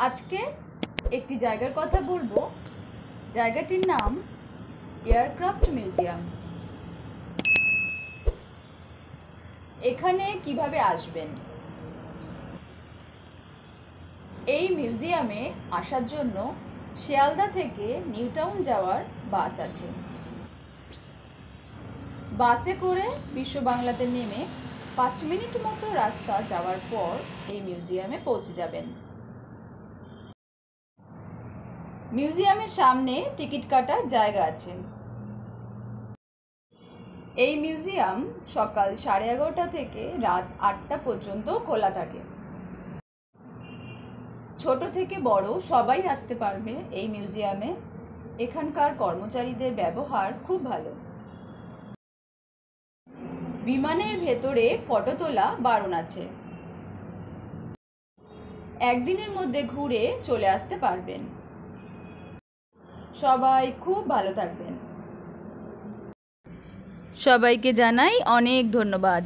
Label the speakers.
Speaker 1: আজকে একটি জায়গার কথা বলবো। জায়গাটির নাম এয়ারক্রাফট মিউজিয়াম। এখানে কিভাবে আসবেন? এই মিউজিয়ামে আসার জন্য শিয়ালদা থেকে নিউ টাউন যাওয়ার বাস আছে। বাসে করে বিশ্ব বাংলাতে নেমে 5 মিনিট মতো রাস্তা যাওয়ার পর এই মিউজিয়ামে পৌঁছে যাবেন। মিউজিয়ামের সামনে টিকিট কাটার জায়গা আছে। এই মিউজিয়াম সকাল 11:30 থেকে রাত 8টা পর্যন্ত খোলা থাকে। ছোট থেকে বড় সবাই আসতে পারবে এই মিউজিয়ামে। এখানকার কর্মচারীদের ব্যবহার খুব ভালো। বিমানের ভেতরে ফটো তোলা বারণ আছে। একদিনের মধ্যে ঘুরে চলে আসতে পারবেন। সবাই খুব ভালো থাকবেন। সবাইকে জানাই অনেক ধন্যবাদ।